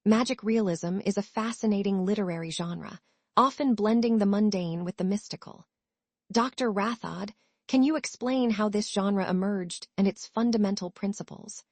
Magic realism is a fascinating literary genre, often blending the mundane with the mystical. Dr. Rathod, can you explain how this genre emerged and its fundamental principles?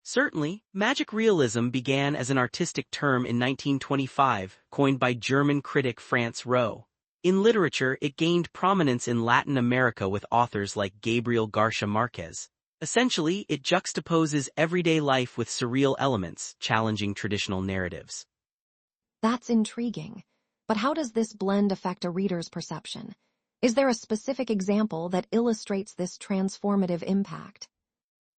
Certainly, magic realism began as an artistic term in 1925, coined by German critic Franz Roh. In literature, it gained prominence in Latin America with authors like Gabriel Garcia Marquez. Essentially, it juxtaposes everyday life with surreal elements, challenging traditional narratives. That's intriguing. But how does this blend affect a reader's perception? Is there a specific example that illustrates this transformative impact?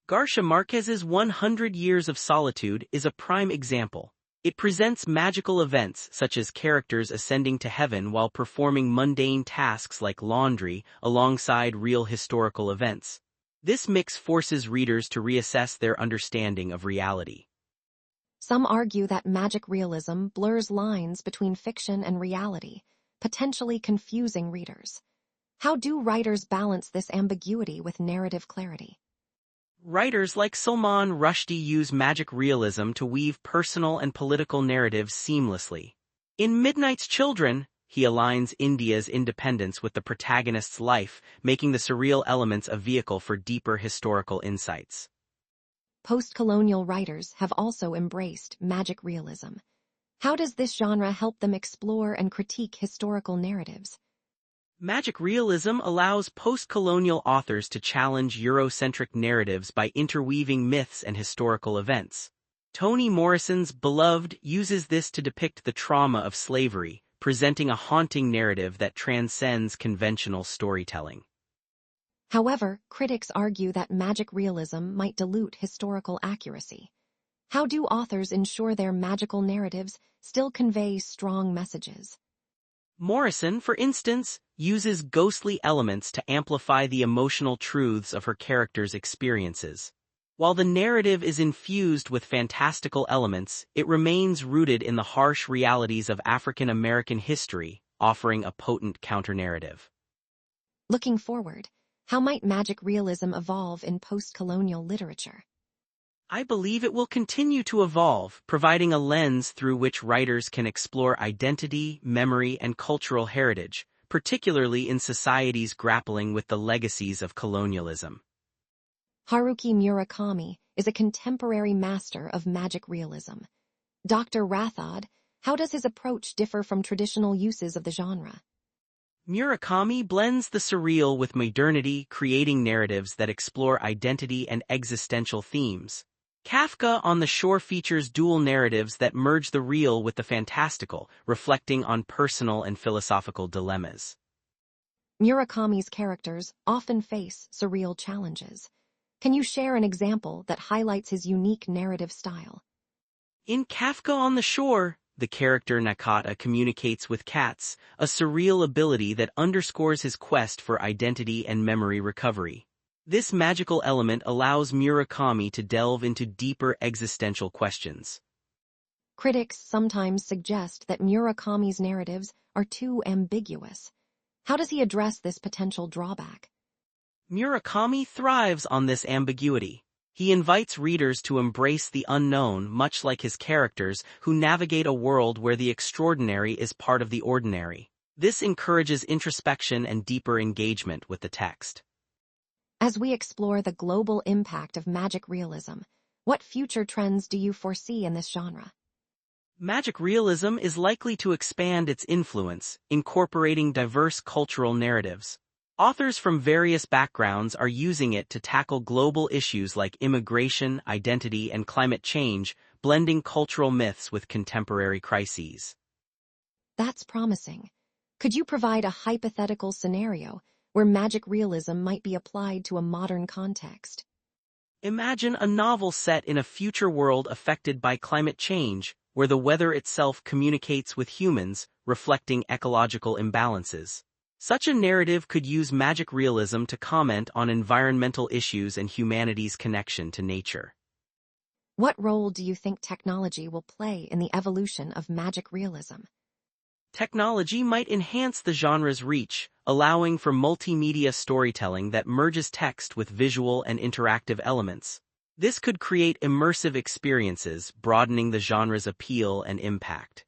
Garcia Marquez's 100 Years of Solitude is a prime example. It presents magical events such as characters ascending to heaven while performing mundane tasks like laundry alongside real historical events. This mix forces readers to reassess their understanding of reality. Some argue that magic realism blurs lines between fiction and reality, potentially confusing readers. How do writers balance this ambiguity with narrative clarity? Writers like Salman Rushdie use magic realism to weave personal and political narratives seamlessly. In Midnight's Children, he aligns India's independence with the protagonist's life, making the surreal elements a vehicle for deeper historical insights. Post-colonial writers have also embraced magic realism. How does this genre help them explore and critique historical narratives? Magic realism allows post-colonial authors to challenge Eurocentric narratives by interweaving myths and historical events. Toni Morrison's Beloved uses this to depict the trauma of slavery, presenting a haunting narrative that transcends conventional storytelling. However, critics argue that magic realism might dilute historical accuracy. How do authors ensure their magical narratives still convey strong messages? Morrison, for instance, uses ghostly elements to amplify the emotional truths of her characters' experiences. While the narrative is infused with fantastical elements, it remains rooted in the harsh realities of African American history, offering a potent counter-narrative. Looking forward, how might magic realism evolve in post-colonial literature? I believe it will continue to evolve, providing a lens through which writers can explore identity, memory, and cultural heritage, particularly in societies grappling with the legacies of colonialism. Haruki Murakami is a contemporary master of magic realism. Dr. Rathod, how does his approach differ from traditional uses of the genre? Murakami blends the surreal with modernity, creating narratives that explore identity and existential themes. Kafka on the Shore features dual narratives that merge the real with the fantastical, reflecting on personal and philosophical dilemmas. Murakami's characters often face surreal challenges. Can you share an example that highlights his unique narrative style? In Kafka on the Shore, the character Nakata communicates with cats, a surreal ability that underscores his quest for identity and memory recovery. This magical element allows Murakami to delve into deeper existential questions. Critics sometimes suggest that Murakami's narratives are too ambiguous. How does he address this potential drawback? Murakami thrives on this ambiguity. He invites readers to embrace the unknown, much like his characters, who navigate a world where the extraordinary is part of the ordinary. This encourages introspection and deeper engagement with the text. As we explore the global impact of magic realism, what future trends do you foresee in this genre? Magic realism is likely to expand its influence, incorporating diverse cultural narratives. Authors from various backgrounds are using it to tackle global issues like immigration, identity, and climate change, blending cultural myths with contemporary crises. That's promising. Could you provide a hypothetical scenario where magic realism might be applied to a modern context? Imagine a novel set in a future world affected by climate change, where the weather itself communicates with humans, reflecting ecological imbalances. Such a narrative could use magic realism to comment on environmental issues and humanity's connection to nature. What role do you think technology will play in the evolution of magic realism? Technology might enhance the genre's reach, allowing for multimedia storytelling that merges text with visual and interactive elements. This could create immersive experiences, broadening the genre's appeal and impact.